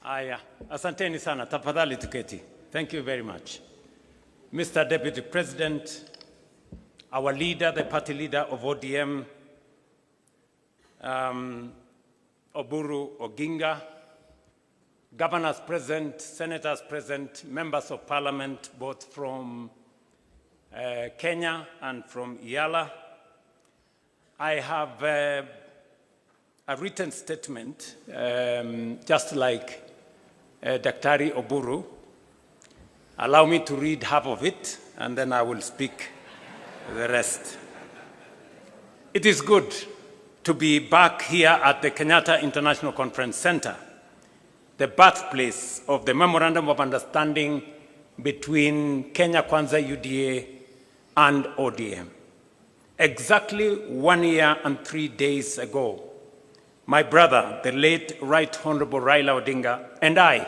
Aya, asanteni sana, tafadhali tuketi. Thank you very much. Mr. Deputy President, our leader, the party leader of ODM, Oburu Oginga, governors present, senators present, members of parliament, both from Kenya and from Yala. I have a written statement, just like Daktari Oburu. Allow me to read half of it, and then I will speak the rest. It is good to be back here at the Kenyatta International Conference Center, the birthplace of the Memorandum of Understanding between Kenya Kwanza UDA and ODM. Exactly 1 year and 3 days ago, my brother, the late Right Honorable Raila Odinga, and I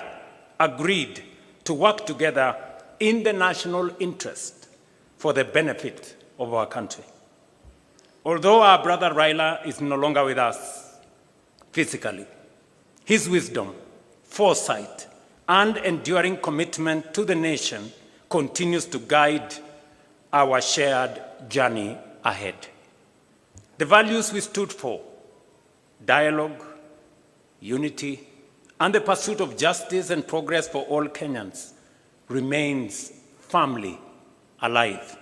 agreed to work together in the national interest for the benefit of our country. Although our brother Raila is no longer with us physically, his wisdom, foresight, and enduring commitment to the nation continues to guide our shared journey ahead. The values we stood for, dialogue, unity, and the pursuit of justice and progress for all Kenyans, remains firmly alive.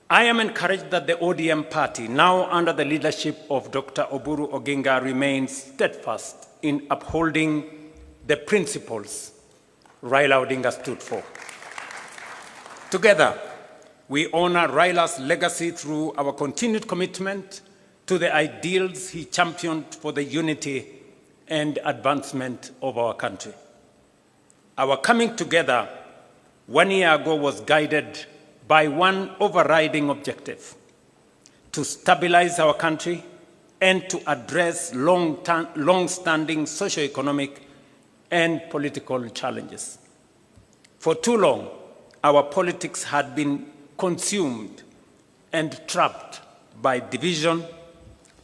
I am encouraged that the ODM party, now under the leadership of Dr. Oburu Oginga, remains steadfast in upholding the principles Raila Odinga stood for. Together, we honor Raila's legacy through our continued commitment to the ideals he championed for the unity and advancement of our country. Our coming together 1 year ago was guided by one overriding objective: to stabilize our country and to address long-standing socio-economic and political challenges. For too long, our politics had been consumed and trapped by division,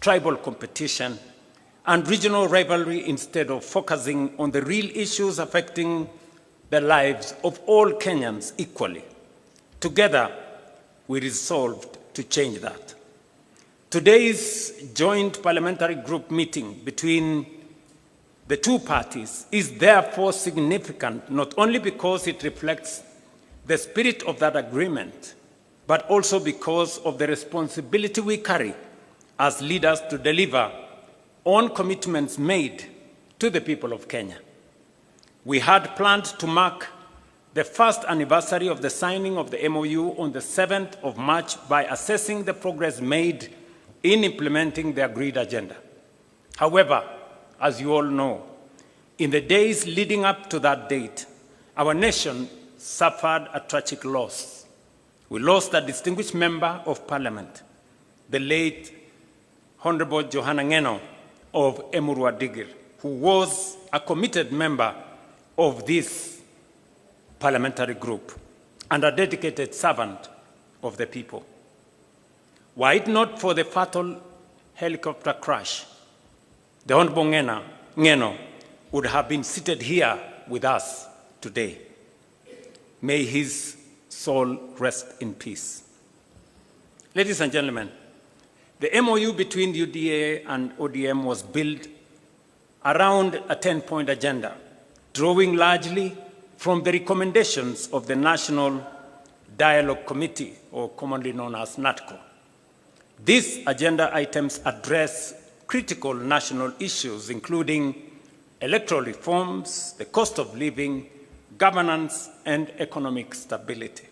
tribal competition, and regional rivalry instead of focusing on the real issues affecting the lives of all Kenyans equally. Together, we resolved to change that. Today's joint parliamentary group meeting between the two parties is therefore significant, not only because it reflects the spirit of that agreement, but also because of the responsibility we carry as leaders to deliver on commitments made to the people of Kenya. We had planned to mark the first anniversary of the signing of the MOU on the 7th of March by assessing the progress made in implementing the agreed agenda. However, as you all know, in the days leading up to that date, our nation suffered a tragic loss. We lost a distinguished member of parliament, the late Honorable Johanna Ngeno of Emurua Digir, who was a committed member of this parliamentary group and a dedicated servant of the people. Were it not for the fatal helicopter crash, the Honorable Ngeno would have been seated here with us today. May his soul rest in peace. Ladies and gentlemen, the MOU between UDA and ODM was built around a 10-point agenda, drawing largely from the recommendations of the National Dialogue Committee, or commonly known as NATCO. These agenda items address critical national issues, including electoral reforms, the cost of living, governance, and economic stability.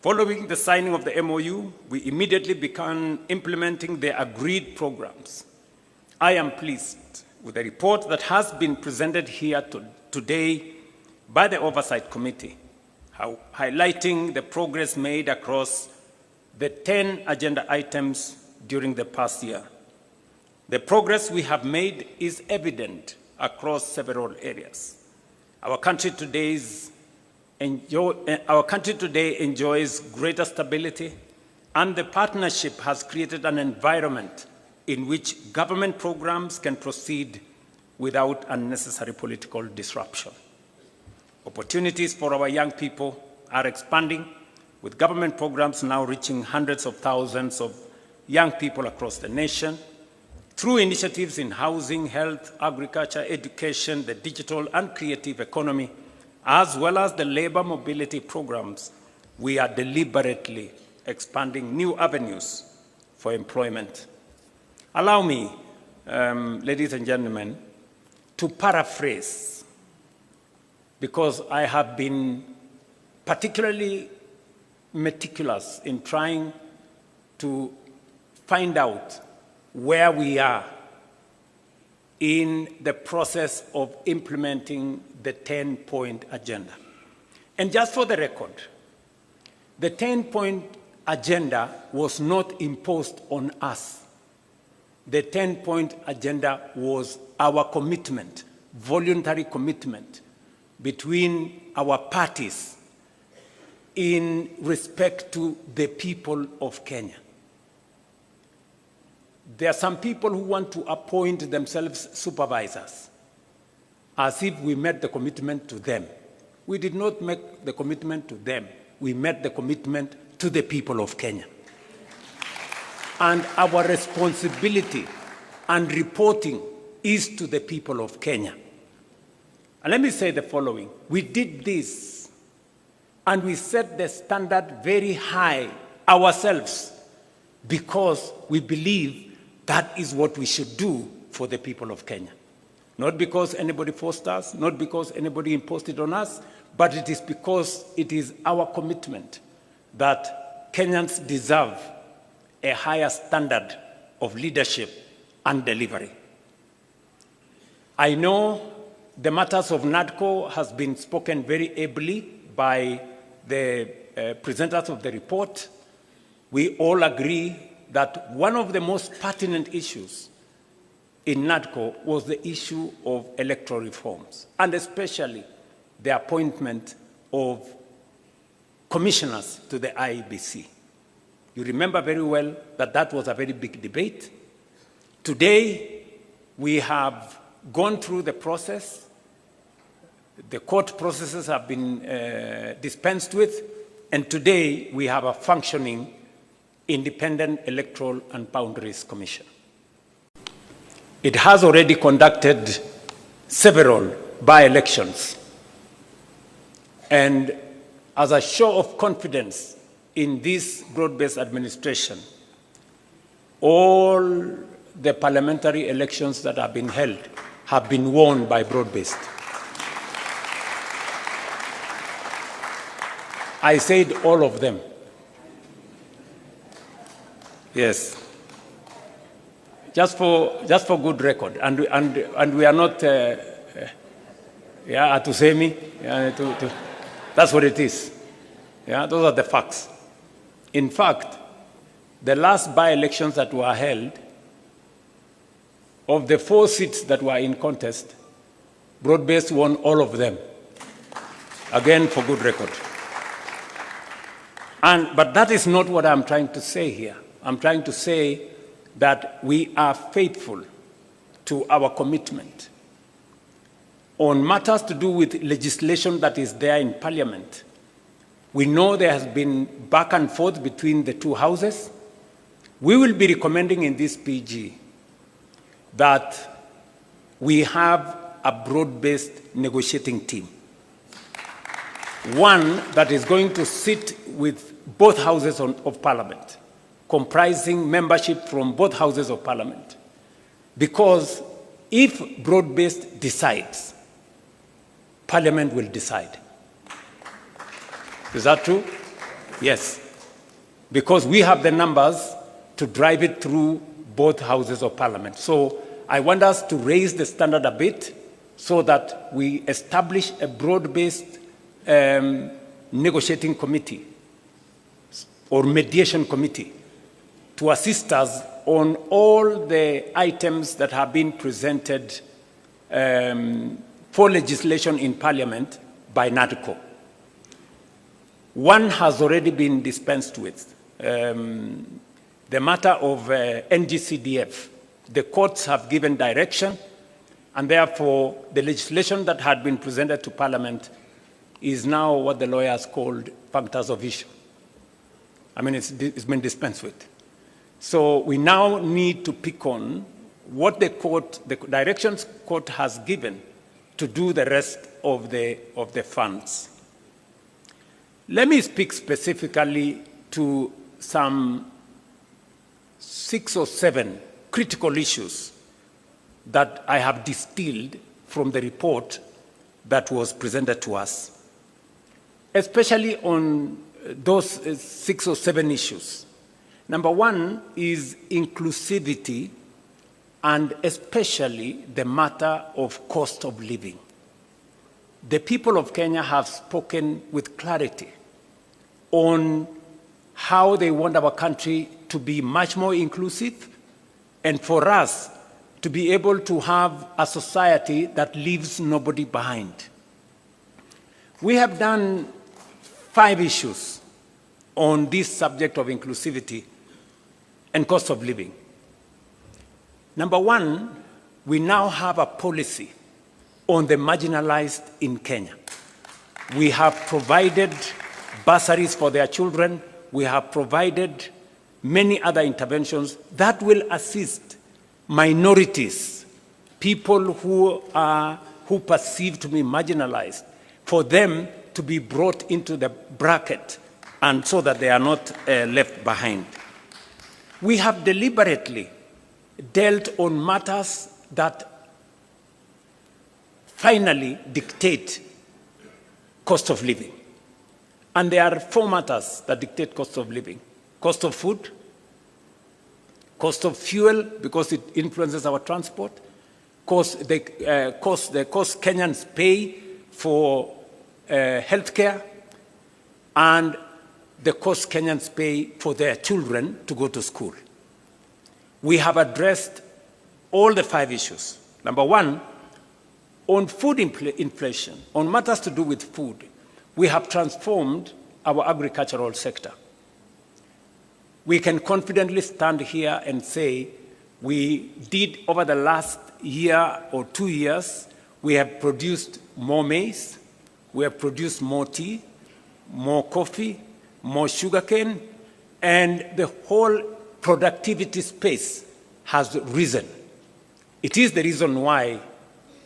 Following the signing of the MOU, we immediately began implementing the agreed programs. I am pleased with the report that has been presented here today by the Oversight Committee, highlighting the progress made across the 10 agenda items during the past year. The progress we have made is evident across several areas. Our country today enjoys greater stability, and the partnership has created an environment in which government programs can proceed without unnecessary political disruption. Opportunities for our young people are expanding, with government programs now reaching hundreds of thousands of young people across the nation. Through initiatives in housing, health, agriculture, education, the digital and creative economy, as well as the labor mobility programs, we are deliberately expanding new avenues for employment. Allow me, ladies and gentlemen, to paraphrase, because I have been particularly meticulous in trying to find out where we are in the process of implementing the 10-point agenda. And just for the record, the 10-point agenda was not imposed on us. The 10-point agenda was our commitment, voluntary commitment between our parties in respect to the people of Kenya. There are some people who want to appoint themselves supervisors, as if we met the commitment to them. We did not make the commitment to them. We met the commitment to the people of Kenya. And our responsibility and reporting is to the people of Kenya. And let me say the following. We did this, and we set the standard very high ourselves, because we believe that is what we should do for the people of Kenya. Not because anybody forced us, not because anybody imposed it on us, but it is because it is our commitment that Kenyans deserve a higher standard of leadership and delivery. I know the matters of NADCO has been spoken very ably by the presenters of the report. We all agree that one of the most pertinent issues in NADCO was the issue of electoral reforms, and especially the appointment of commissioners to the IEBC. You remember very well that that was a very big debate. Today, we have gone through the process. The court processes have been dispensed with, and today we have a functioning Independent Electoral and Boundaries Commission. It has already conducted several by-elections, and as a show of confidence in this broad-based administration, all the parliamentary elections that have been held have been won by broad-based. I said all of them. Yes. Just for good record, and we are not Atusemi. That's what it is. Yeah, those are the facts. In fact, the last by-elections that were held, of the 4 seats that were in contest, broad-based won all of them. Again, for good record. But that is not what I'm trying to say here. I'm trying to say that we are faithful to our commitment. On matters to do with legislation that is there in Parliament, we know there has been back and forth between the two houses. We will be recommending in this PG that we have a broad-based negotiating team. One that is going to sit with both houses of Parliament, comprising membership from both houses of Parliament. Because if broad-based decides, Parliament will decide. Is that true? Yes. Because we have the numbers to drive it through both houses of Parliament. So I want us to raise the standard a bit so that we establish a broad-based negotiating committee or mediation committee to assist us on all the items that have been presented for legislation in Parliament by NADCO. One has already been dispensed with. The matter of NGCDF, the courts have given direction, And therefore, the legislation that had been presented to Parliament is now what the lawyers called functors of issue. I mean, it's been dispensed with. So we now need to pick on what the directions court has given to do the rest of the funds. Let me speak specifically to some 6 or 7 critical issues that I have distilled from the report that was presented to us, especially on those 6 or 7 issues. Number one is inclusivity, and especially the matter of cost of living. The people of Kenya have spoken with clarity on how they want our country to be much more inclusive, and for us to be able to have a society that leaves nobody behind. We have done 5 issues on this subject of inclusivity and cost of living. Number one, we now have a policy on the marginalized in Kenya. We have provided bursaries for their children. We have provided many other interventions that will assist minorities, people who perceive to be marginalized, for them to be brought into the bracket and so that they are not left behind. We have deliberately dealt on matters that finally dictate cost of living. And there are 4 matters that dictate cost of living: cost of food, cost of fuel, because it influences our transport, the cost Kenyans pay for healthcare, and the cost Kenyans pay for their children to go to school. We have addressed all the 5 issues. Number one, on food inflation, on matters to do with food, we have transformed our agricultural sector. We can confidently stand here and say we did, over the last year or 2 years, we have produced more maize, we have produced more tea, more coffee, more sugarcane, and the whole productivity space has risen. It is the reason why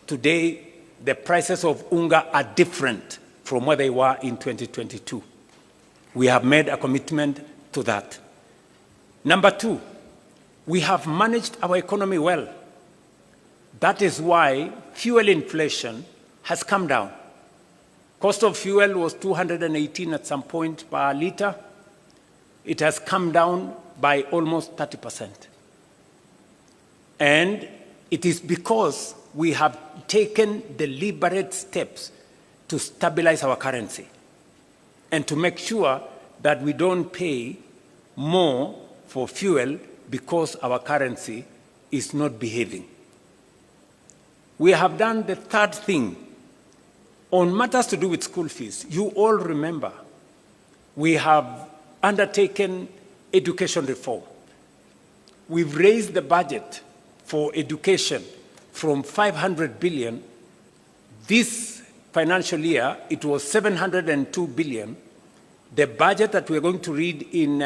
today the prices of unga are different from what they were in 2022. We have made a commitment to that. Number two, we have managed our economy well. That is why fuel inflation has come down. Cost of fuel was 218 at some point per liter. It has come down by almost 30%. And it is because we have taken deliberate steps to stabilize our currency and to make sure that we don't pay more for fuel because our currency is not behaving. We have done the third thing on matters to do with school fees. You all remember we have undertaken education reform. We've raised the budget for education from 500 billion. This financial year, it was 702 billion. The budget that we're going to read in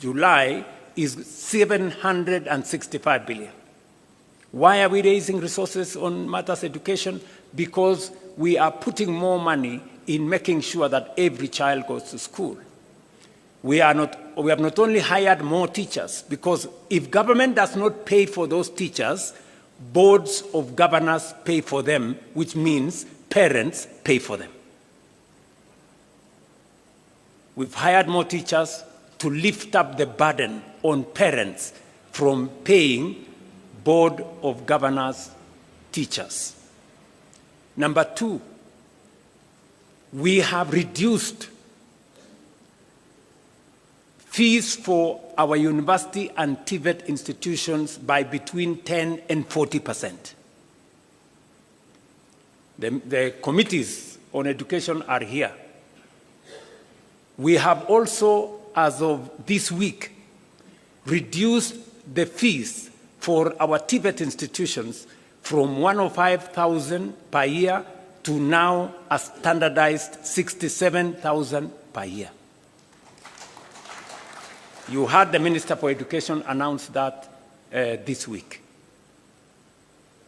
July is 765 billion. Why are we raising resources on matters education? Because we are putting more money in making sure that every child goes to school. We have not only hired more teachers, because if government does not pay for those teachers, boards of governors pay for them, which means parents pay for them. We've hired more teachers to lift up the burden on parents from paying board of governors teachers. Number two, we have reduced fees for our university and TVET institutions by between 10 and 40%. The committees on education are here. We have also, as of this week, reduced the fees for our TVET institutions from 105,000 per year to now a standardized 67,000 per year. You heard the Minister for Education announce that this week.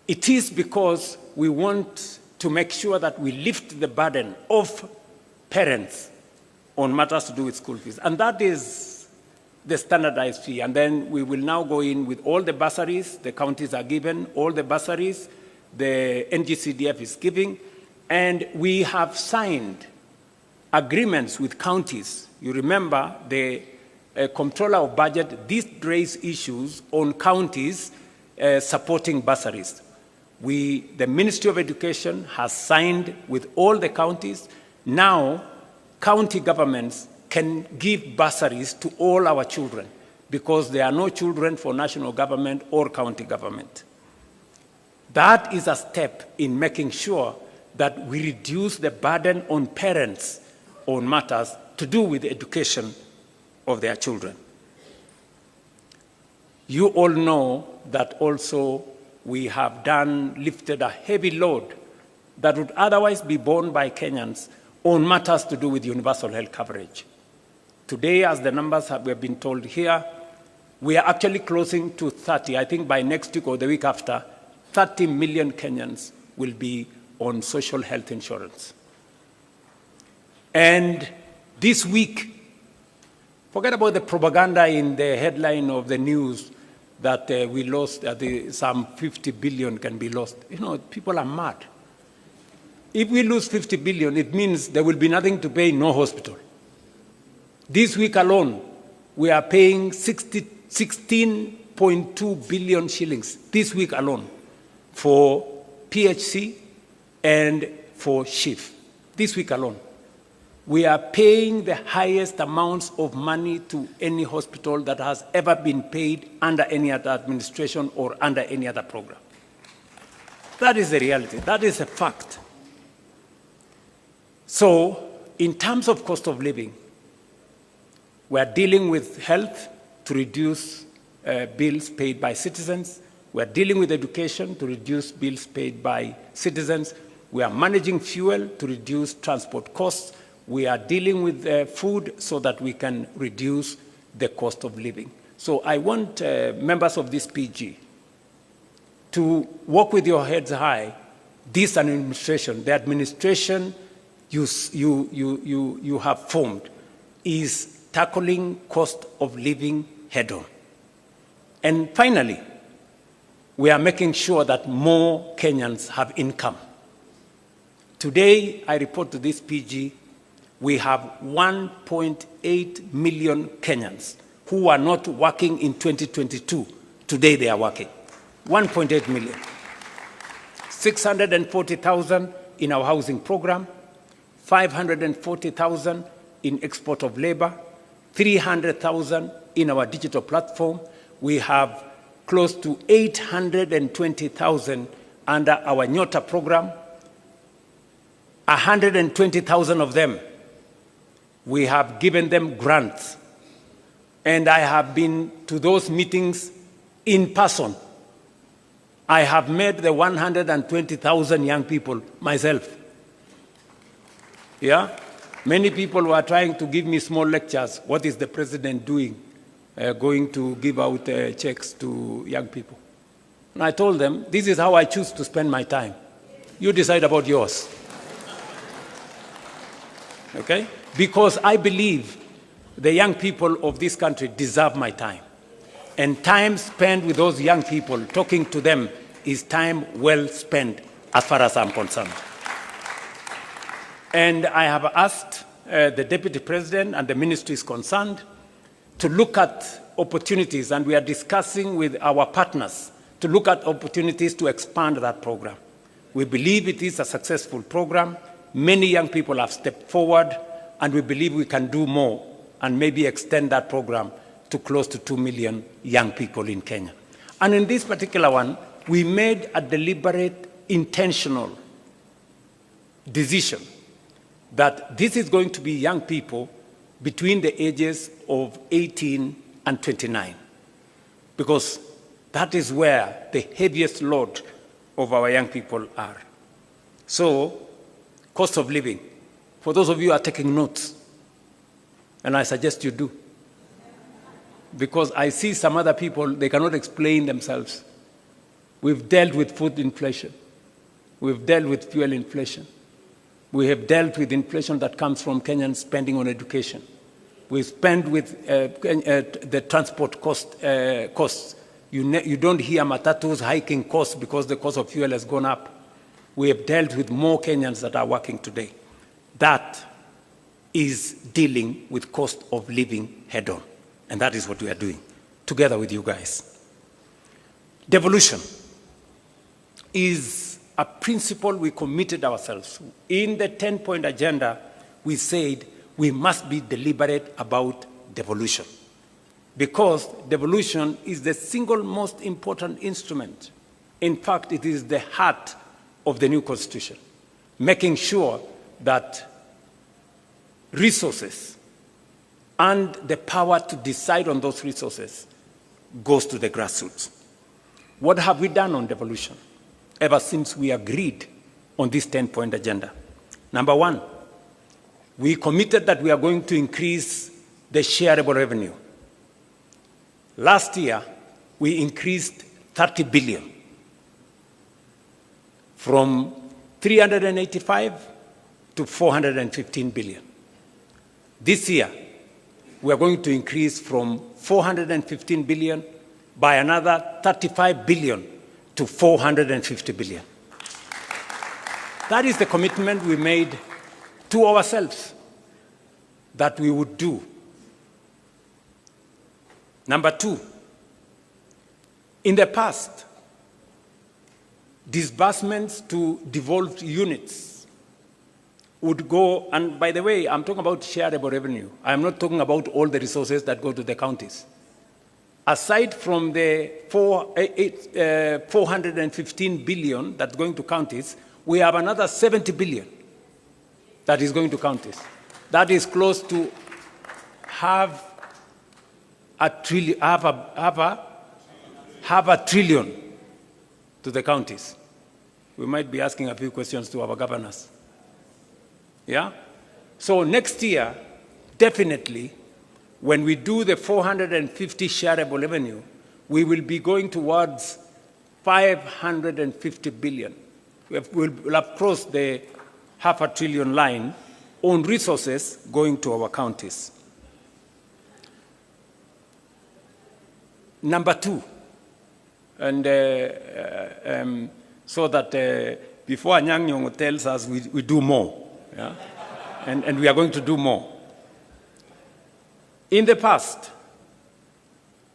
It is because we want to make sure that we lift the burden of parents on matters to do with school fees. And that is the standardized fee. And then we will now go in with all the bursaries the counties are given, all the bursaries the NGCDF is giving, and we have signed agreements with counties. You remember the Comptroller of Budget did raise issues on counties supporting bursaries. The Ministry of Education has signed with all the counties. Now, county governments can give bursaries to all our children because there are no children for national government or county government. That is a step in making sure that we reduce the burden on parents on matters to do with the education of their children. You all know that also we have lifted a heavy load that would otherwise be borne by Kenyans on matters to do with universal health coverage. Today, as the numbers we have been told here, we are actually closing to 30. I think by next week or the week after, 30 million Kenyans will be on social health insurance. And this week, forget about the propaganda in the headline of the news that we lost, some 50 billion can be lost. You know, people are mad. If we lose 50 billion, it means there will be nothing to pay, no hospital. This week alone, we are paying 16.2 billion shillings, this week alone, for PHC and for SHIF, this week alone. We are paying the highest amounts of money to any hospital that has ever been paid under any other administration or under any other program. That is the reality. That is a fact. So, in terms of cost of living, we are dealing with health to reduce bills paid by citizens. We are dealing with education to reduce bills paid by citizens. We are managing fuel to reduce transport costs. We are dealing with food so that we can reduce the cost of living. So I want members of this PG to walk with your heads high. This administration, the administration you have formed, is tackling cost of living head-on. And finally, we are making sure that more Kenyans have income. Today, I report to this PG, we have 1.8 million Kenyans who are not working in 2022. Today they are working. 1.8 million. 640,000 in our housing program, 540,000 in export of labor, 300,000 in our digital platform. We have close to 820,000 under our Nyota program. 120,000 of them, we have given them grants. And I have been to those meetings in person. I have met the 120,000 young people myself. Yeah? Many people were trying to give me small lectures. What is the president doing? Going to give out checks to young people. And I told them, this is how I choose to spend my time. You decide about yours. Okay? Because I believe the young people of this country deserve my time. And time spent with those young people, talking to them, is time well spent as far as I'm concerned. And I have asked the Deputy President and the Ministry is concerned to look at opportunities, and we are discussing with our partners to look at opportunities to expand that program. We believe it is a successful program. Many young people have stepped forward, and we believe we can do more and maybe extend that program to close to 2 million young people in Kenya. And in this particular one, we made a deliberate, intentional decision that this is going to be young people between the ages of 18 and 29, because that is where the heaviest load of our young people are. So, cost of living. For those of you who are taking notes, and I suggest you do, because I see some other people, they cannot explain themselves. We've dealt with food inflation. We've dealt with fuel inflation. We have dealt with inflation that comes from Kenyans spending on education. We spend with the transport costs. You don't hear matatus hiking costs because the cost of fuel has gone up. We have dealt with more Kenyans that are working today. That is dealing with cost of living head on. And that is what we are doing together with you guys. Devolution is a principle we committed ourselves. In the 10-point agenda, we said we must be deliberate about devolution, because devolution is the single most important instrument. In fact, it is the heart of the new constitution, making sure that resources and the power to decide on those resources goes to the grassroots. What have we done on devolution ever since we agreed on this 10-point agenda? Number one, we committed that we are going to increase the shareable revenue. Last year, we increased 30 billion from 385 to 415 billion. This year, we are going to increase from 415 billion by another 35 billion to 450 billion. That is the commitment we made to ourselves that we would do. Number two, in the past, disbursements to devolved units would go, and by the way, I'm talking about shareable revenue. I'm not talking about all the resources that go to the counties. Aside from the 415 billion that's going to counties, we have another 70 billion that is going to counties. That is close to half a trillion to the counties. We might be asking a few questions to our governors. Yeah? So next year, definitely, when we do the 450 shareable revenue, we will be going towards 550 billion. We'll have crossed the half a trillion line on resources going to our counties. Number two, and so that before Anyang' Nyong'o tells us we do more, yeah? and we are going to do more. In the past,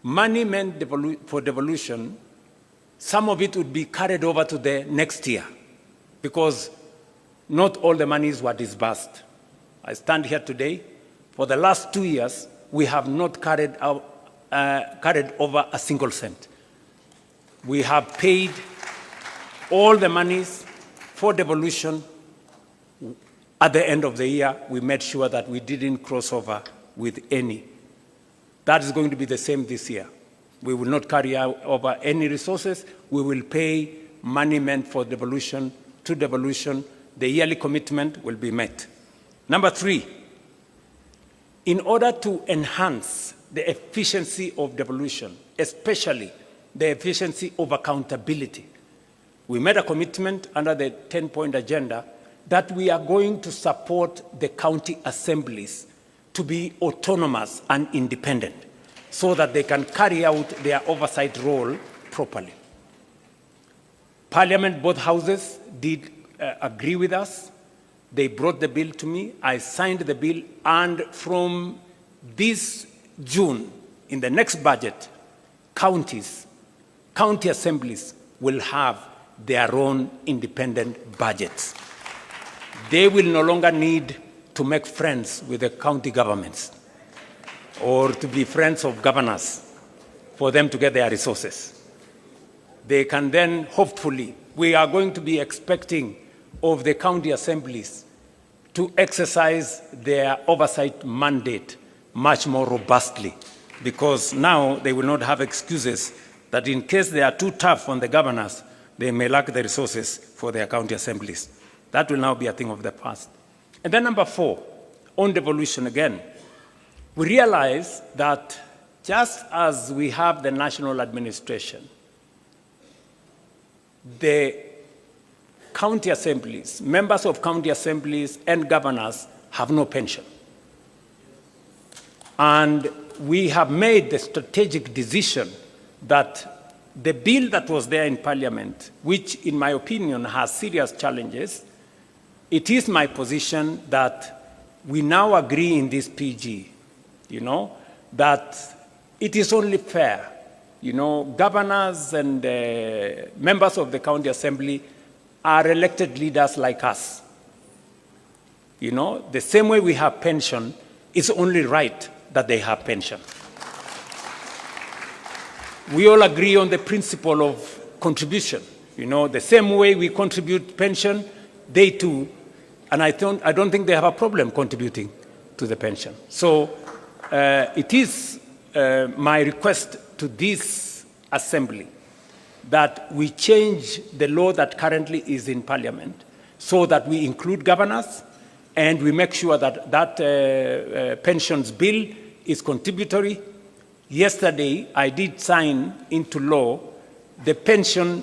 money meant for devolution, some of it would be carried over to the next year because not all the monies were disbursed. I stand here today. For the last 2 years, we have not carried over a single cent. We have paid all the monies for devolution. At the end of the year, we made sure that we didn't cross over with any. That is going to be the same this year. We will not carry over any resources. We will pay money meant for devolution to devolution. The yearly commitment will be met. Number three, in order to enhance the efficiency of devolution, especially the efficiency of accountability, we made a commitment under the 10-point agenda that we are going to support the county assemblies to be autonomous and independent so that they can carry out their oversight role properly. Parliament, both houses, did agree with us. They brought the bill to me. I signed the bill. And from this June, in the next budget, county assemblies will have their own independent budgets. They will no longer need to make friends with the county governments or to be friends of governors for them to get their resources. They can then, hopefully, we are going to be expecting of the county assemblies to exercise their oversight mandate much more robustly, because now they will not have excuses that in case they are too tough on the governors, they may lack the resources for their county assemblies. That will now be a thing of the past. And then number 4, on devolution again, we realize that just as we have the national administration, the county assemblies, members of county assemblies and governors have no pension. And we have made the strategic decision that the bill that was there in Parliament, which in my opinion has serious challenges, it is my position that we now agree in this PG, that it is only fair. Governors and members of the county assembly are elected leaders like us. The same way we have pension, it's only right that they have pension. We all agree on the principle of contribution. The same way we contribute pension, they too, and I don't think they have a problem contributing to the pension. So it is my request to this assembly that we change the law that currently is in Parliament so that we include governors and we make sure that pensions bill is contributory. Yesterday, I did sign into law the pension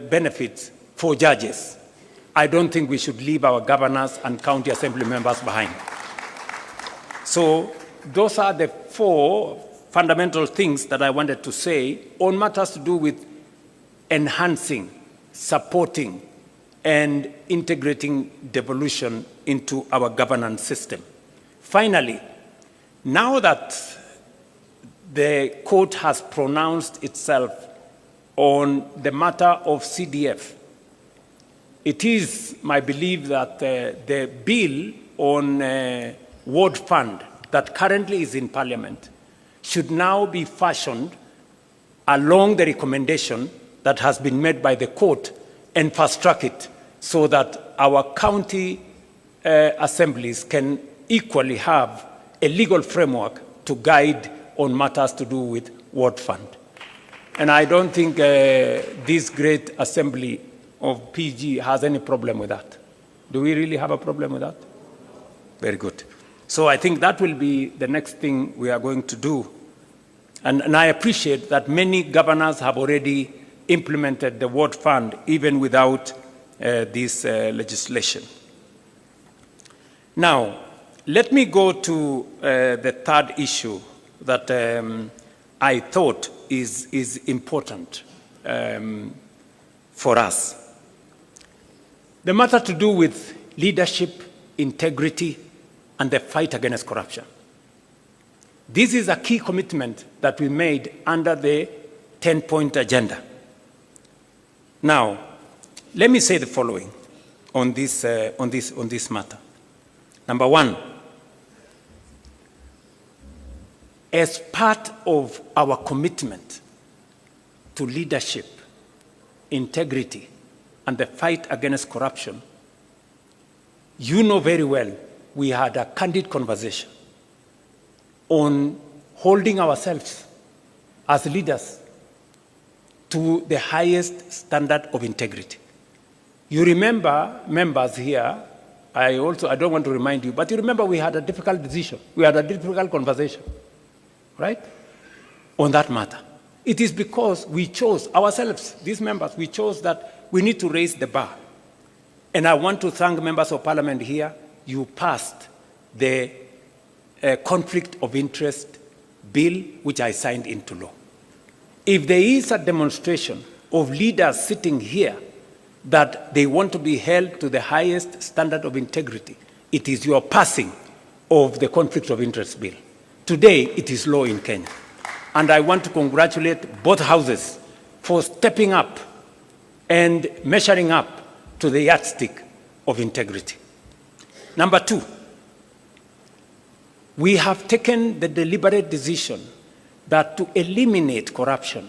benefits for judges. I don't think we should leave our governors and county assembly members behind. So those are the 4 fundamental things that I wanted to say on matters to do with enhancing, supporting, and integrating devolution into our governance system. Finally, now that the court has pronounced itself on the matter of CDF, it is my belief that the bill on ward fund that currently is in Parliament should now be fashioned along the recommendation that has been made by the court and fast-track it so that our county assemblies can equally have a legal framework to guide on matters to do with ward fund. And I don't think this great assembly of PG has any problem with that. Do we really have a problem with that? Very good. So I think that will be the next thing we are going to do. And I appreciate that many governors have already implemented the ward fund even without this legislation. Now, let me go to the third issue that I thought is important for us. The matter to do with leadership, integrity, and the fight against corruption. This is a key commitment that we made under the 10-point agenda. Now, let me say the following on this matter. Number 1, as part of our commitment to leadership, integrity, and the fight against corruption, you know very well we had a candid conversation on holding ourselves as leaders to the highest standard of integrity. You remember, members here, I don't want to remind you, but you remember we had a difficult decision. We had a difficult conversation, right, on that matter. It is because we chose ourselves, these members, we chose that we need to raise the bar. And I want to thank members of parliament here. You passed the conflict of interest bill, which I signed into law. If there is a demonstration of leaders sitting here that they want to be held to the highest standard of integrity, it is your passing of the conflict of interest bill. Today, it is law in Kenya. And I want to congratulate both houses for stepping up and measuring up to the yardstick of integrity. Number 2, we have taken the deliberate decision that to eliminate corruption,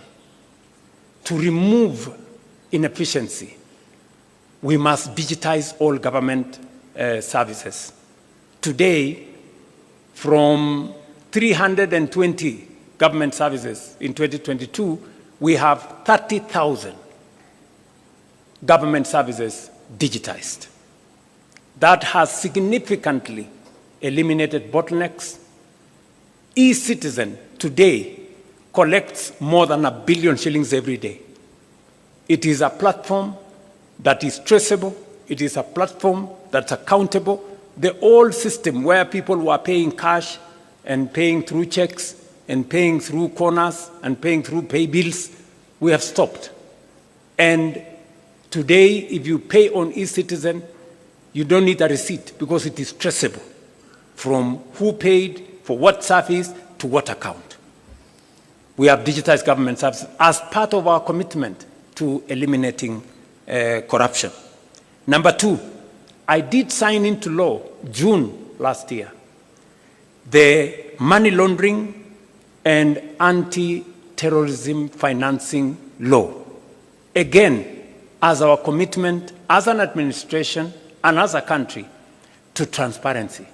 to remove inefficiency, we must digitize all government services. Today, from 320 government services in 2022, we have 30,000 government services digitized. That has significantly eliminated bottlenecks. E-Citizen today collects more than 1 billion shillings every day. It is a platform that is traceable. It is a platform that's accountable. The old system where people were paying cash and paying through checks and paying through corners and paying through pay bills, we have stopped. And today, if you pay on e-Citizen, you don't need a receipt because it is traceable from who paid, for what service, to what account. We have digitized government services as part of our commitment to eliminating corruption. Number two, I did sign into law, June last year, the money laundering and anti-terrorism financing law. Again, as our commitment as an administration and as a country to transparency,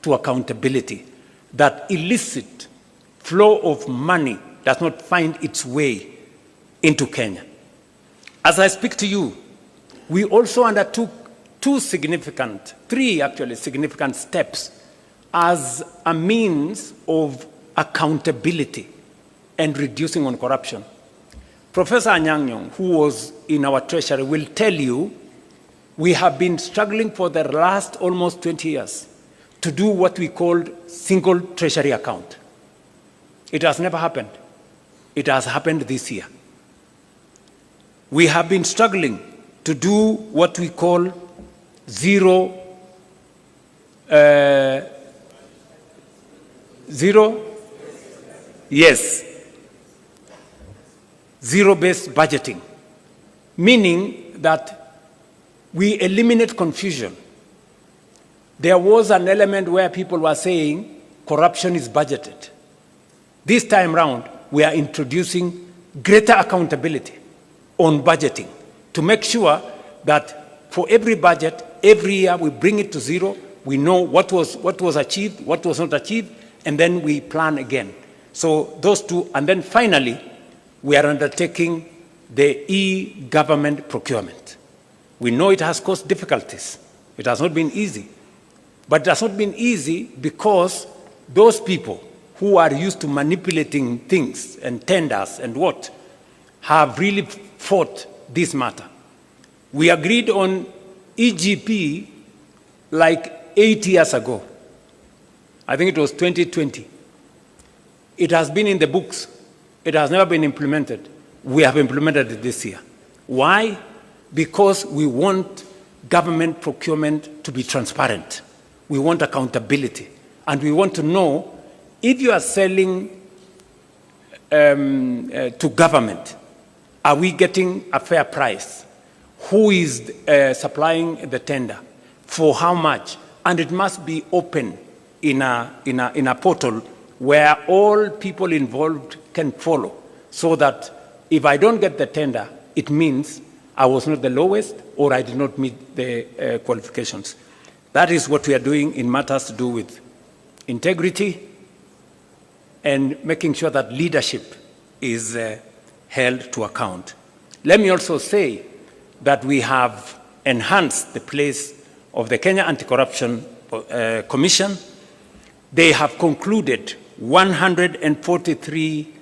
to accountability, that illicit flow of money does not find its way into Kenya. As I speak to you, we also undertook three significant steps as a means of accountability and reducing on corruption. Professor Anyang' Nyong'o, who was in our treasury, will tell you we have been struggling for the last almost 20 years to do what we called single treasury account. It has never happened. It has happened this year. We have been struggling to do what we call zero-based budgeting, meaning that we eliminate confusion. There was an element where people were saying corruption is budgeted. This time round, we are introducing greater accountability on budgeting to make sure that for every budget, every year we bring it to zero. We know what was achieved, what was not achieved, and then we plan again. So those two, and then finally, we are undertaking the e-government procurement. We know it has caused difficulties. It has not been easy. But it has not been easy because those people who are used to manipulating things and tenders and what have really fought this matter. We agreed on EGP like 8 years ago. I think it was 2020. It has been in the books. It has never been implemented. We have implemented it this year. Why? Because we want government procurement to be transparent. We want accountability. And we want to know if you are selling to government, are we getting a fair price? Who is supplying the tender? For how much? And it must be open in a portal where all people involved can follow, so that if I don't get the tender, it means I was not the lowest or I did not meet the qualifications. That is what we are doing in matters to do with integrity and making sure that leadership is held to account. Let me also say that we have enhanced the place of the Kenya Anti-Corruption Commission. They have concluded 143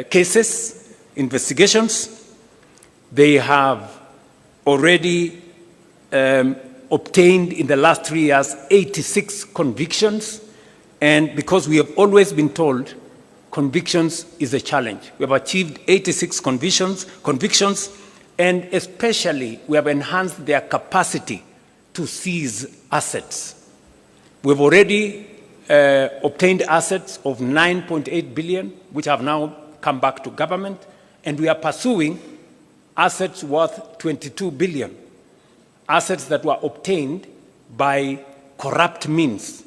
cases, investigations. They have already obtained in the last 3 years 86 convictions. And because we have always been told convictions is a challenge, we have achieved 86 convictions, and especially we have enhanced their capacity to seize assets. We've already obtained assets of 9.8 billion, which have now come back to government, and we are pursuing assets worth 22 billion, assets that were obtained by corrupt means.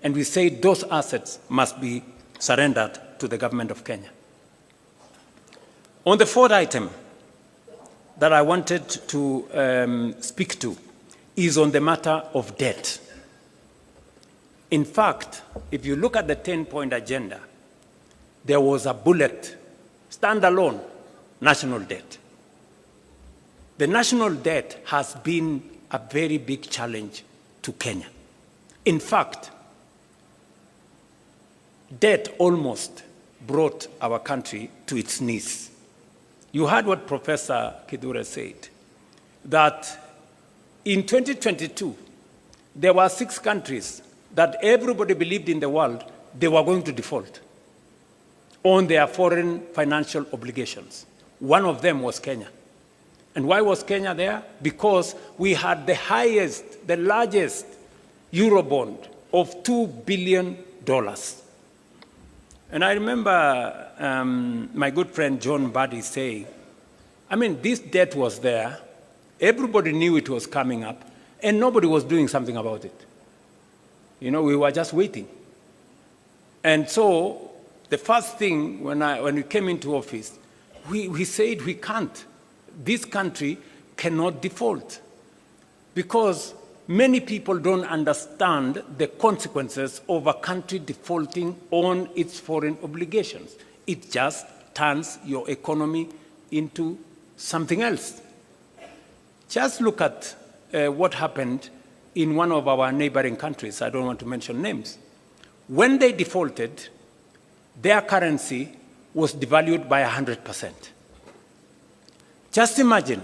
And we say those assets must be surrendered to the government of Kenya. On the fourth item that I wanted to speak to is on the matter of debt. In fact, if you look at the 10-point agenda, there was a bullet, standalone, national debt. the national debt has been a very big challenge to Kenya. In fact, debt almost brought our country to its knees. You heard what Professor Kidure said, that in 2022, there were 6 countries that everybody believed in the world they were going to default on their foreign financial obligations. One of them was Kenya. And why was Kenya there? Because we had the highest, the largest Eurobond of $2 billion. And I remember my good friend John Buddy saying, I mean, this debt was there, everybody knew it was coming up, and nobody was doing something about it. You know, we were just waiting. And so the first thing when we came into office, we said we can't. This country cannot default because many people don't understand the consequences of a country defaulting on its foreign obligations. It just turns your economy into something else. Just look at what happened in one of our neighboring countries. I don't want to mention names. When they defaulted, their currency was devalued by 100%. Just imagine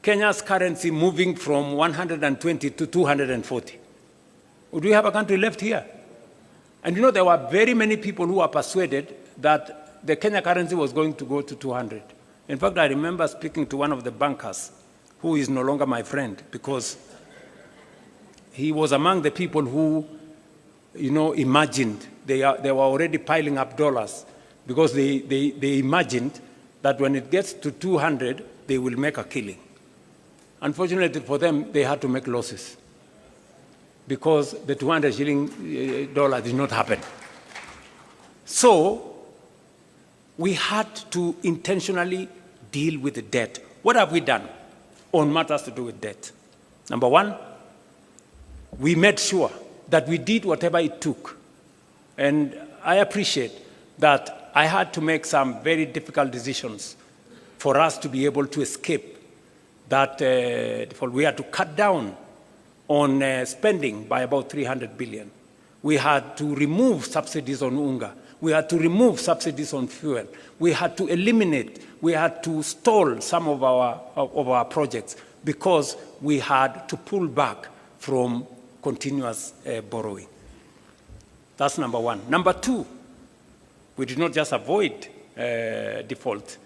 Kenya's currency moving from 120 to 240. Would we have a country left here? And you know, there were very many people who were persuaded that the Kenya currency was going to go to 200. In fact, I remember speaking to one of the bankers, who is no longer my friend, because he was among the people who, you know, imagined, they were already piling up dollars, because they imagined that when it gets to 200, they will make a killing. Unfortunately for them, they had to make losses because the 200 shilling dollar did not happen. So we had to intentionally deal with the debt. What have we done on matters to do with debt? Number one, we made sure that we did whatever it took. And I appreciate that I had to make some very difficult decisions for us to be able to escape that default. We had to cut down on spending by about 300 billion. We had to remove subsidies on unga. We had to remove subsidies on fuel. We had to eliminate, we had to stall some of our projects because we had to pull back from continuous borrowing. That's number one. Number two, we did not just avoid default.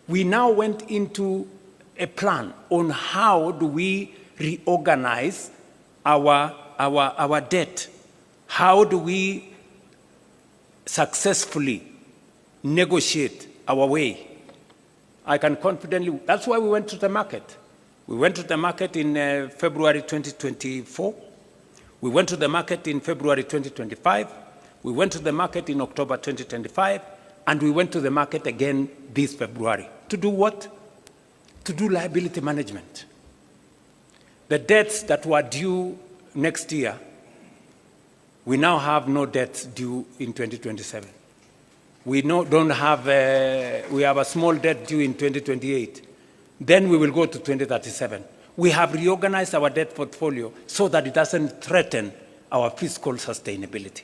We now went into a plan on how do we reorganize our debt. How do we successfully negotiate our way? I can confidently, that's why we went to the market. We went to the market in February 2024. We went to the market in February 2025. We went to the market in October 2025, and we went to the market again this February. To do what? To do liability management. The debts that were due next year, we now have no debts due in 2027. We have a small debt due in 2028. Then we will go to 2037. We have reorganized our debt portfolio so that it doesn't threaten our fiscal sustainability.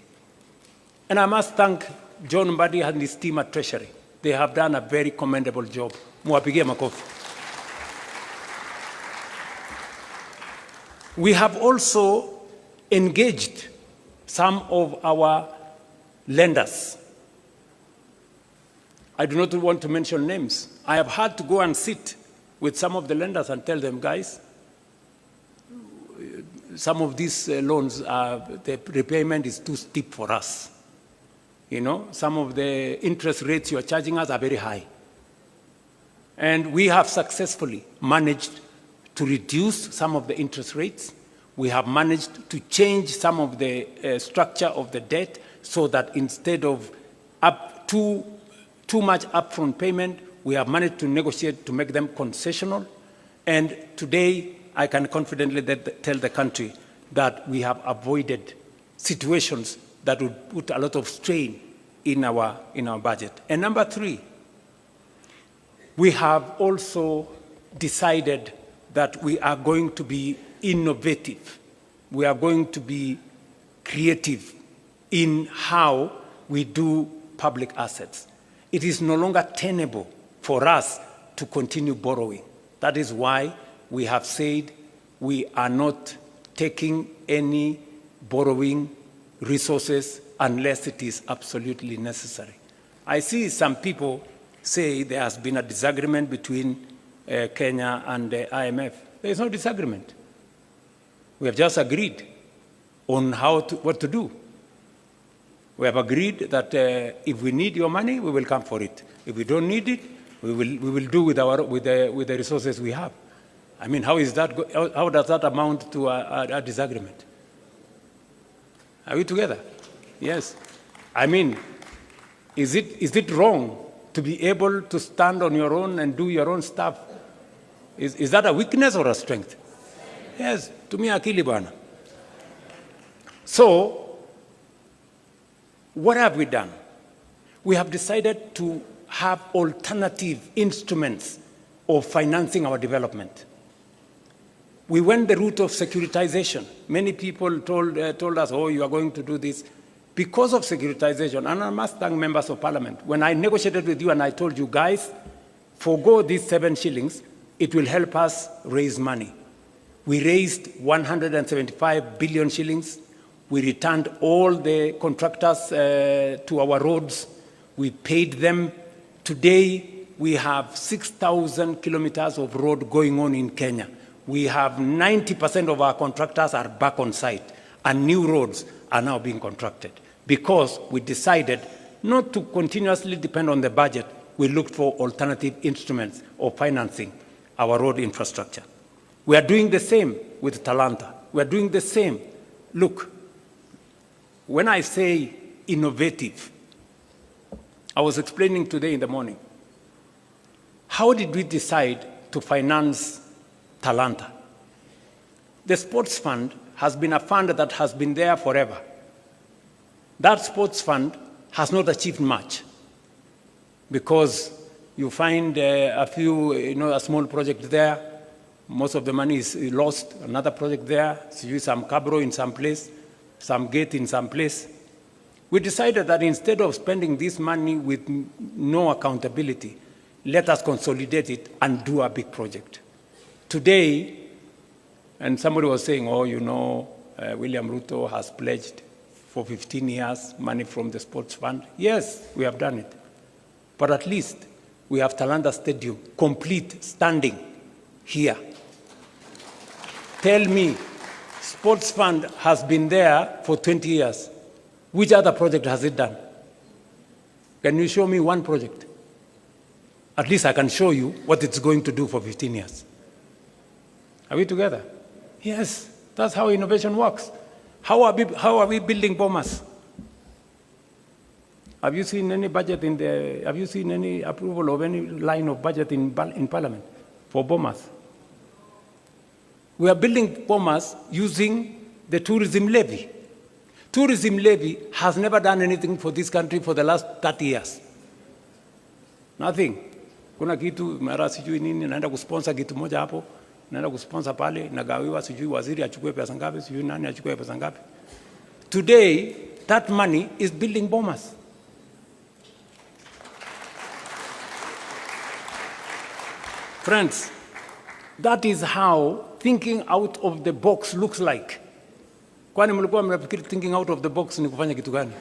And I must thank John Mbadi and his team at Treasury. They have done a very commendable job. Muwapigie makofi. We have also engaged some of our lenders. I do not want to mention names. I have had to go and sit with some of the lenders and tell them, guys, some of these loans, the repayment is too steep for us. You know, some of the interest rates you are charging us are very high. And we have successfully managed to reduce some of the interest rates. We have managed to change some of the structure of the debt so that instead of too much upfront payment, we have managed to negotiate to make them concessional. And today, I can confidently tell the country that we have avoided situations that would put a lot of strain in our budget. And number three, we have also decided that we are going to be innovative. We are going to be creative in how we do public assets. It is no longer tenable for us to continue borrowing. That is why we have said we are not taking any borrowing resources unless it is absolutely necessary. I see some people say there has been a disagreement between Kenya and the IMF. There is no disagreement. We have just agreed on what to do. We have agreed that if we need your money, we will come for it. If we don't need it, we will do with the resources we have. I mean, how does that amount to a disagreement? Are we together? Yes. I mean, is it wrong to be able to stand on your own and do your own stuff? Is that a weakness or a strength? Yes, to me, akili bwana. So, what have we done? We have decided to have alternative instruments of financing our development. We went the route of securitization. Many people told us, oh, you are going to do this. Because of securitization, and I must thank members of parliament, when I negotiated with you and I told you, guys, forgo these 7 shillings, it will help us raise money. We raised 175 billion shillings. We returned all the contractors to our roads. We paid them. Today, we have 6,000 kilometers of road going on in Kenya. We have 90% of our contractors are back on site, and new roads are now being contracted because we decided not to continuously depend on the budget. We looked for alternative instruments of financing our road infrastructure. We are doing the same with Talanta. We are doing the same. Look, when I say innovative, I was explaining today in the morning, how did we decide to finance Talanta? The sports fund has been a fund that has been there forever. That sports fund has not achieved much because you find a few, a small project there. Most of the money is lost. Another project there, some cabro in some place, some gate in some place. We decided that instead of spending this money with no accountability, let us consolidate it and do a big project. Today, and somebody was saying, oh, William Ruto has pledged for 15 years money from the sports fund. Yes, we have done it. But at least we have Talanta Stadium complete, standing here. Tell me, sports fund has been there for 20 years. Which other project has it done? Can you show me one project? At least I can show you what it's going to do for 15 years. Are we together? Yes, that's how innovation works. How are we building bombers? Have you seen any budget have you seen any approval of any line of budget in Parliament for bombers? We are building bombers using the tourism levy. Tourism levy has never done anything for this country for the last 30 years. Nothing. Kuna kitu mara sijui nini naenda kusponsor kitu moja hapo, naenda kusponsor pale, nagawiwa sijui waziri achukue pesa ngapi, sijui nani achukue pesa ngapi. Today, that money is building bombers. Friends, that is how thinking out of the box looks like. Kwani mlikuwa mnafikiri thinking out of the box ni kufanya kitu gani?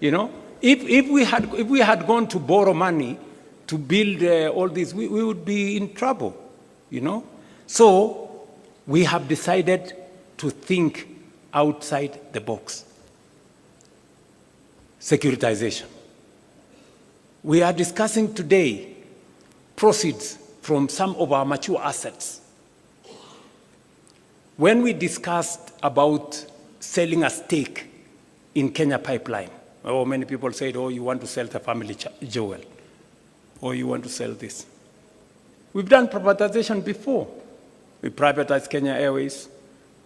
If we had gone to borrow money to build all this, we would be in trouble, So we have decided to think outside the box. Securitization. We are discussing today proceeds from some of our mature assets. When we discussed about selling a stake in Kenya Pipeline, many people said, oh, you want to sell the family jewel, or you want to sell this. We've done privatization before. We privatized Kenya Airways,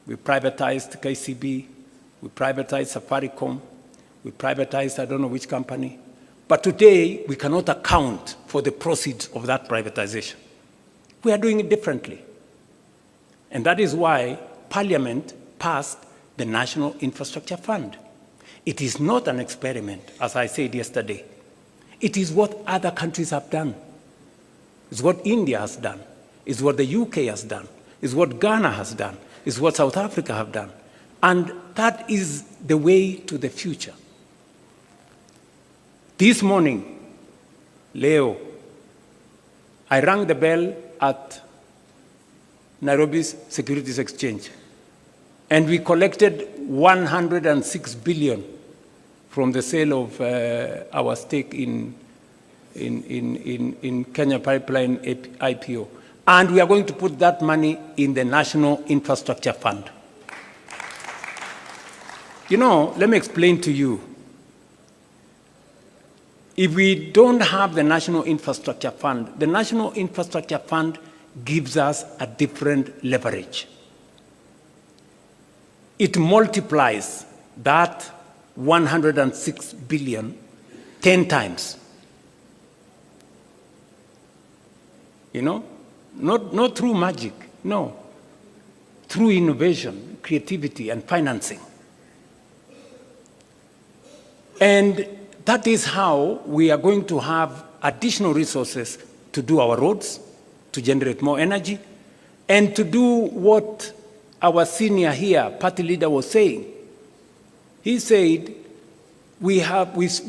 we privatized KCB, we privatized Safaricom, we privatized I don't know which company. But today, we cannot account for the proceeds of that privatization. We are doing it differently. And that is why Parliament passed the National Infrastructure Fund. It is not an experiment, as I said yesterday. It is what other countries have done. It's what India has done. It's what the UK has done. It's what Ghana has done. It's what South Africa have done. And that is the way to the future. This morning, Leo, I rang the bell at Nairobi's Securities Exchange, and we collected 106 billion from the sale of our stake in Kenya Pipeline IPO. And we are going to put that money in the National Infrastructure Fund. You know, let me explain to you. If we don't have the National Infrastructure Fund, the National Infrastructure Fund gives us a different leverage. It multiplies that 106 billion 10 times. You know, not through magic, no. Through innovation, creativity, and financing. And that is how we are going to have additional resources to do our roads, to generate more energy, and to do what our senior here, party leader, was saying. He said, we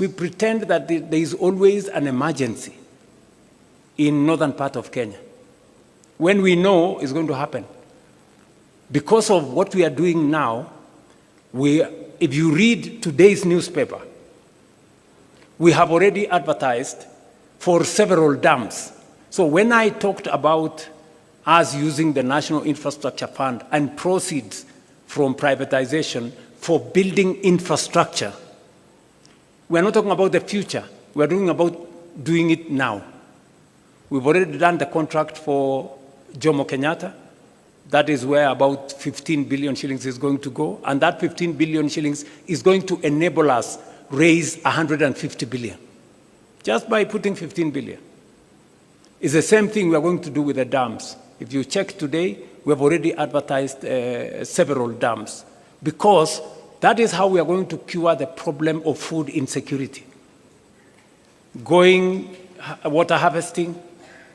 pretend that there is always an emergency in northern part of Kenya, when we know it's going to happen. Because of what we are doing now, if you read today's newspaper, we have already advertised for several dams. So when I talked about us using the National Infrastructure Fund and proceeds from privatization for building infrastructure, we're not talking about the future. We're talking about doing it now. We've already done the contract for Jomo Kenyatta. That is where about 15 billion shillings is going to go. And that 15 billion shillings is going to enable us raise 150 billion, just by putting 15 billion. It's the same thing we are going to do with the dams. If you check today, we have already advertised several dams, because that is how we are going to cure the problem of food insecurity. Water harvesting,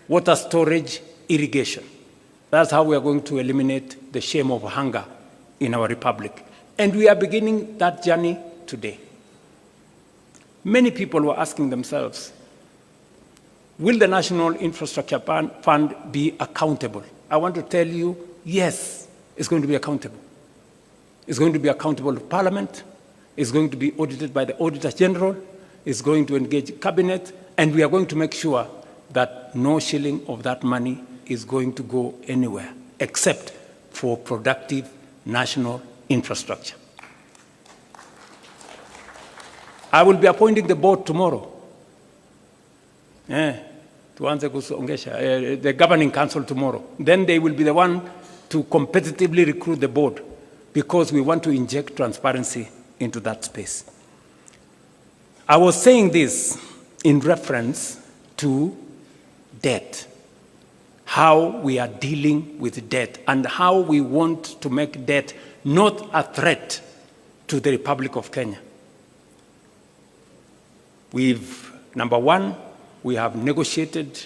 water storage, irrigation. That's how we are going to eliminate the shame of hunger in our republic. And we are beginning that journey today. Many people were asking themselves, will the National Infrastructure Fund be accountable? I want to tell you, yes, it's going to be accountable. It's going to be accountable to Parliament. It's going to be audited by the Auditor General. It's going to engage Cabinet. And we are going to make sure that no shilling of that money is going to go anywhere except for productive national infrastructure. I will be appointing the board tomorrow. The governing council tomorrow. Then they will be the one to competitively recruit the board, because we want to inject transparency into that space. I was saying this in reference to debt, how we are dealing with debt, and how we want to make debt not a threat to the Republic of Kenya. Number one, we have negotiated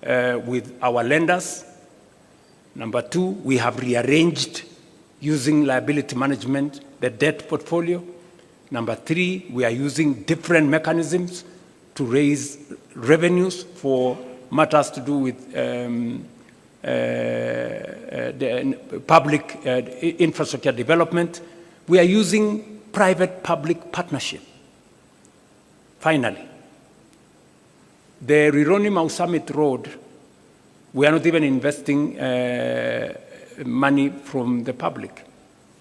with our lenders. Number two, we have rearranged, using liability management, the debt portfolio. Number three, we are using different mechanisms to raise revenues for matters to do with the public infrastructure development. We are using private-public partnership. Finally, the Rironi-Mau Summit Road, we are not even investing money from the public.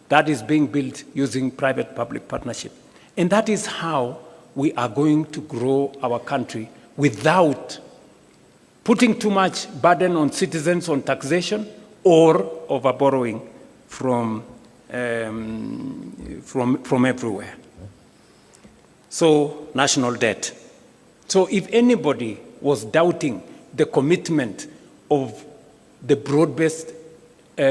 That is being built using private-public partnership. And that is how we are going to grow our country without putting too much burden on citizens on taxation or over borrowing from everywhere. So, national debt. So if anybody was doubting the commitment of the broad-based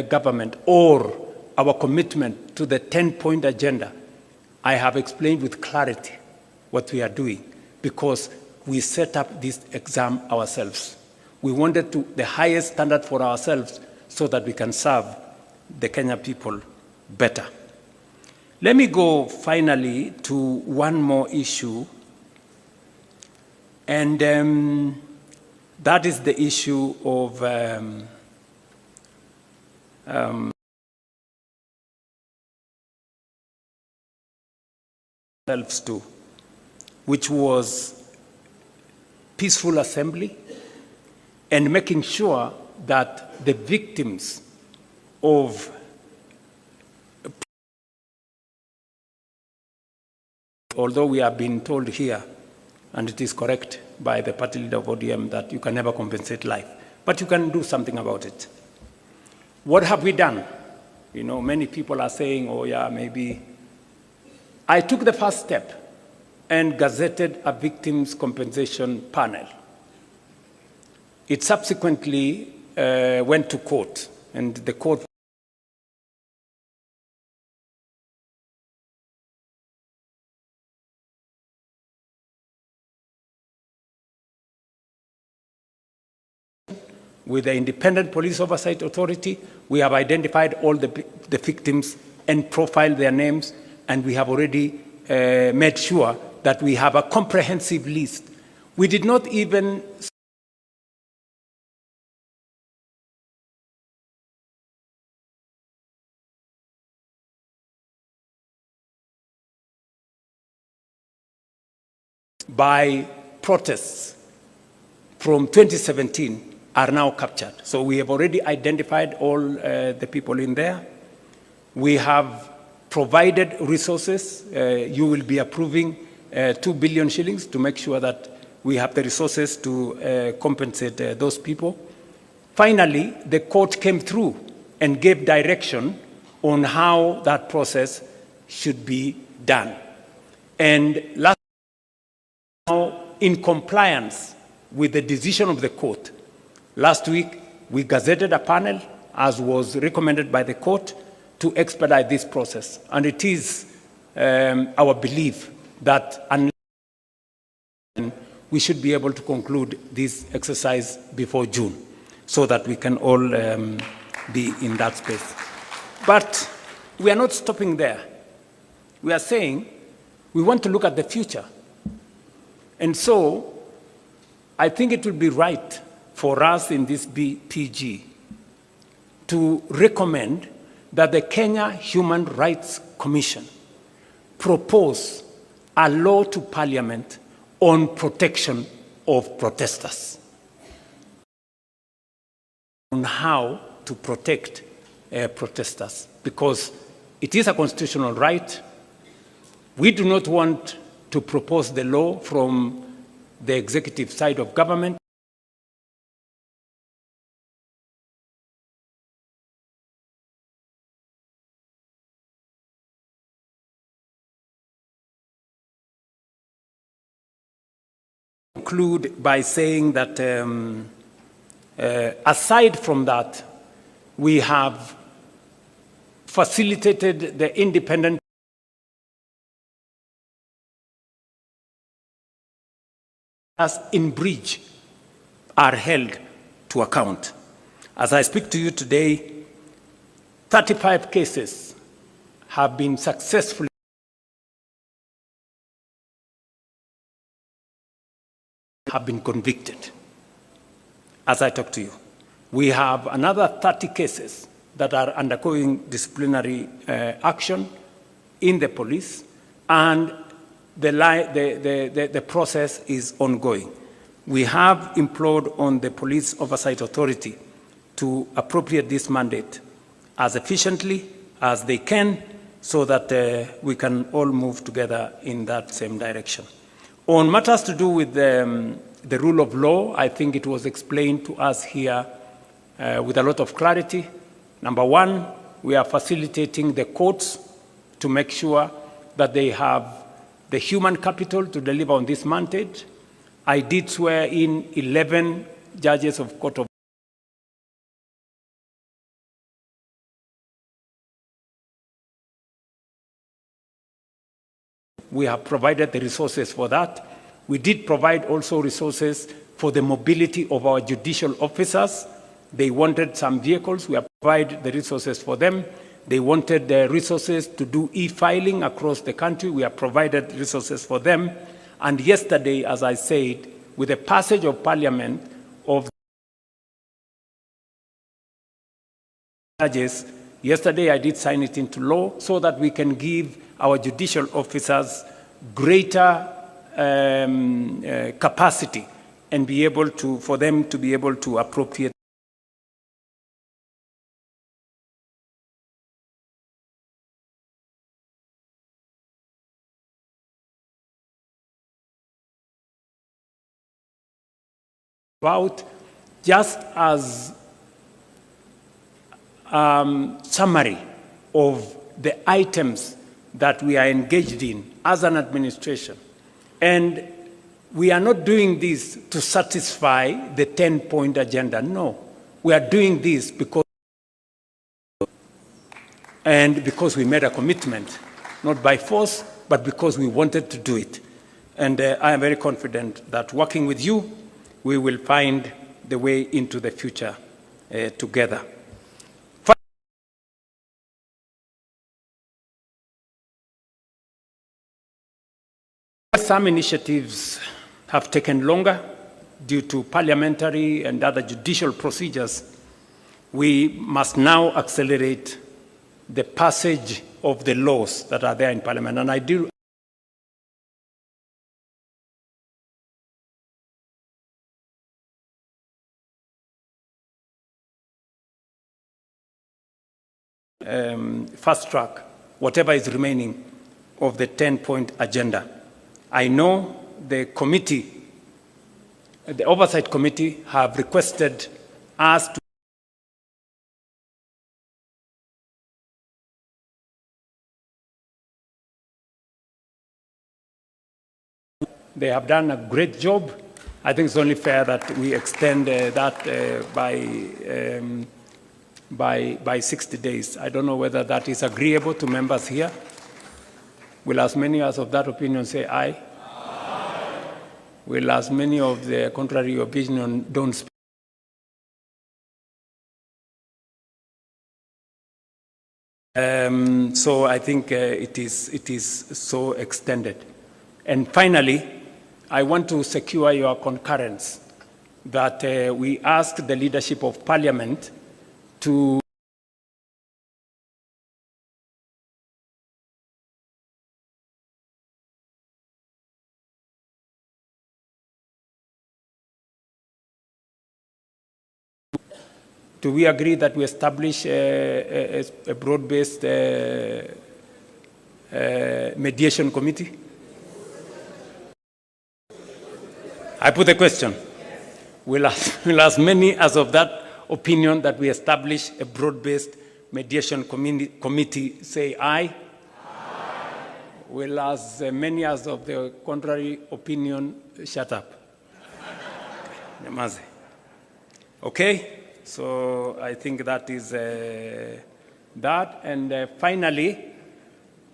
government or our commitment to the 10-point agenda, I have explained with clarity what we are doing, because we set up this exam ourselves. We wanted the highest standard for ourselves so that we can serve the Kenya people better. Let me go finally to one more issue, and that is the issue of ourselves too, which was peaceful assembly and making sure that the victims of although we have been told here, and it is correct by the party leader of ODM, that you can never compensate life, but you can do something about it. What have we done? You know, many people are saying, oh yeah, maybe. I took the first step and gazetted a victims' compensation panel. It subsequently went to court, and the court with the Independent Police Oversight Authority. We have identified all the victims and profiled their names, and we have already made sure that we have a comprehensive list. We did not even by protests from 2017 are now captured. So we have already identified all the people in there. We have provided resources. You will be approving 2 billion shillings to make sure that we have the resources to compensate those people. Finally, the court came through and gave direction on how that process should be done. And last, now, in compliance with the decision of the court, last week we gazetted a panel, as was recommended by the court, to expedite this process. And it is our belief that unless we should be able to conclude this exercise before June, so that we can all be in that space. But we are not stopping there. We are saying we want to look at the future. And so I think it would be right for us in this PG to recommend that the Kenya Human Rights Commission propose a law to Parliament on protection of protesters, on how to protect protesters, because it is a constitutional right. We do not want to propose the law from the executive side of government. Conclude by saying that aside from that, we have facilitated the independent as in breach are held to account. As I speak to you today, 35 cases have been successfully convicted as I talk to you. We have another 30 cases that are undergoing disciplinary action in the police, and the process is ongoing. We have implored on the Police Oversight Authority to appropriate this mandate as efficiently as they can, so that we can all move together in that same direction. On matters to do with the rule of law, I think it was explained to us here with a lot of clarity. Number one, we are facilitating the courts to make sure that they have the human capital to deliver on this mandate. I did swear in 11 judges of Court of We have provided the resources for that. We did provide also resources for the mobility of our judicial officers. They wanted some vehicles. We have provided the resources for them. They wanted the resources to do e-filing across the country. We have provided resources for them. And yesterday, as I said, with the passage of Parliament of judges, yesterday I did sign it into law so that we can give our judicial officers greater capacity and be able to, for them to be able to appropriate about just as summary of the items that we are engaged in as an administration. And we are not doing this to satisfy the 10-point agenda. No, we are doing this because we made a commitment, not by force, but because we wanted to do it. And I am very confident that working with you, we will find the way into the future together. Some initiatives have taken longer due to parliamentary and other judicial procedures. We must now accelerate the passage of the laws that are there in Parliament. And I do fast track whatever is remaining of the 10-point agenda. I know the committee, the Oversight Committee, have requested us to They have done a great job. I think it's only fair that we extend that by 60 days. I don't know whether that is agreeable to members here. Will as many as of that opinion say aye? Aye. Will as many of the contrary opinion don't speak? So I think it is so extended. And finally, I want to secure your concurrence that we ask the leadership of Parliament to Do we agree that we establish a broad-based mediation committee? I put the question. Yes. Will as many as of that opinion that we establish a broad-based mediation committee say aye? Aye. Will as many as of the contrary opinion shut up? Okay? So I think that is that. And finally,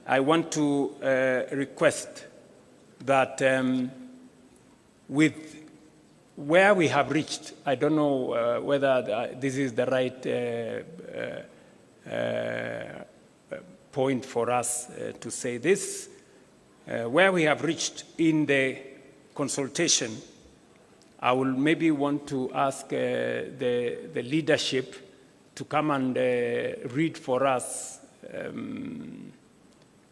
I want to request that with where we have reached, I don't know whether this is the right point for us to say this, where we have reached in the consultation. I will maybe want to ask the leadership to come and read for us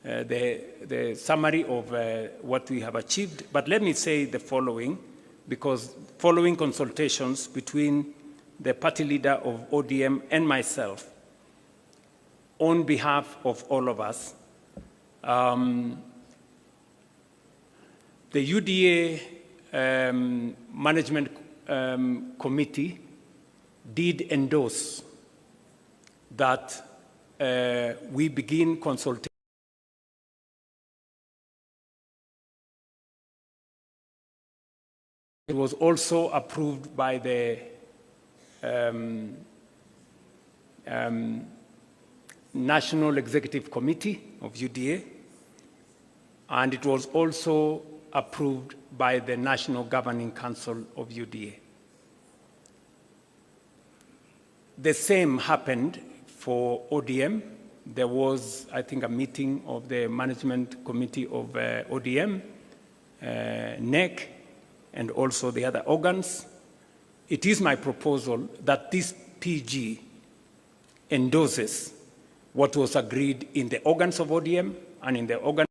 the summary of what we have achieved. But let me say the following, because following consultations between the party leader of ODM and myself, on behalf of all of us, the UDA Management Committee did endorse that we begin consultation It was also approved by the National Executive Committee of UDA, and it was also approved by the National Governing Council of UDA. The same happened for ODM. There was, I think, a meeting of the Management Committee of ODM, NEC, and also the other organs. It is my proposal that this PG endorses what was agreed in the organs of ODM and in the organs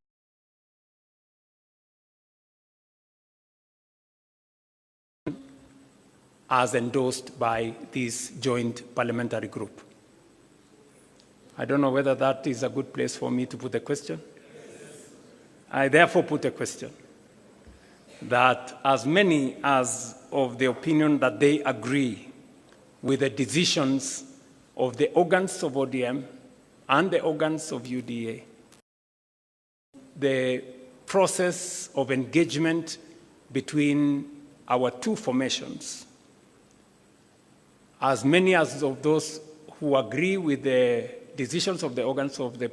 as endorsed by this joint parliamentary group. I don't know whether that is a good place for me to put a question. I therefore put a question that as many as of the opinion that they agree with the decisions of the organs of ODM and the organs of UDA, the process of engagement between our two formations, as many as of those who agree with the decisions of the organs of the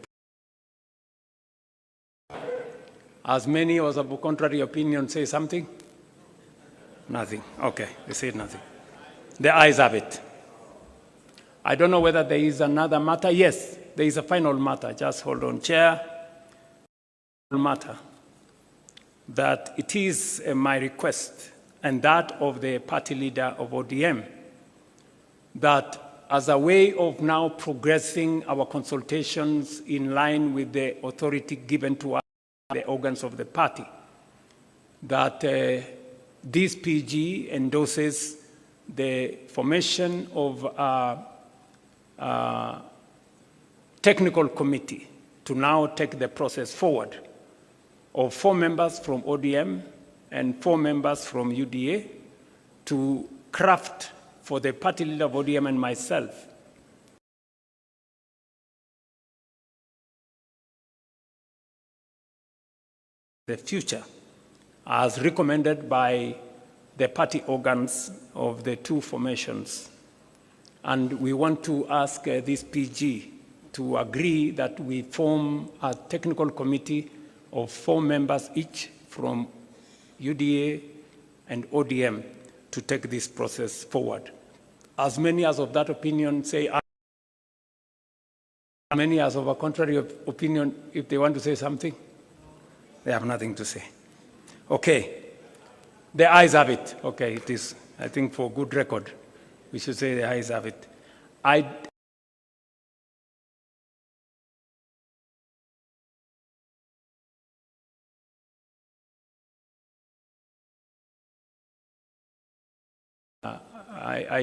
as many as of a contrary opinion say something? Nothing. Okay, they said nothing. The ayes have it. I don't know whether there is another matter. Yes, there is a final matter. Just hold on, Chair. Matter that it is my request and that of the party leader of ODM that as a way of now progressing our consultations in line with the authority given to us by the organs of the party, that this PG endorses the formation of a technical committee to now take the process forward of 4 members from ODM and 4 members from UDA to craft for the party leader of ODM and myself the future as recommended by the party organs of the 2 formations. And we want to ask this PG to agree that we form a technical committee of 4 members each from UDA and ODM to take this process forward. As many as of that opinion say aye. As many as of a contrary opinion, if they want to say something, they have nothing to say. Okay, the ayes have it. Okay, it is, I think for good record, we should say the ayes have it. I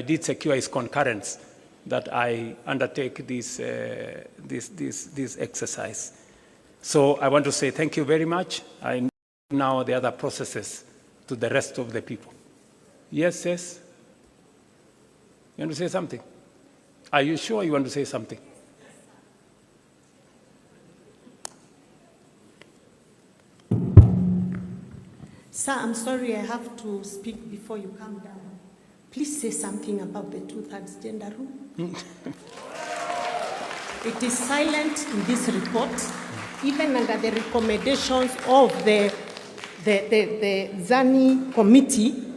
did secure his concurrence that I undertake this exercise. So I want to say thank you very much. I now the other processes to the rest of the people. Yes, yes? You want to say something? Are you sure you want to say something? Sir, I'm sorry I have to speak before you come down. Please say something about the 2/3 gender rule. It is silent in this report, even under the recommendations of the ZANI committee.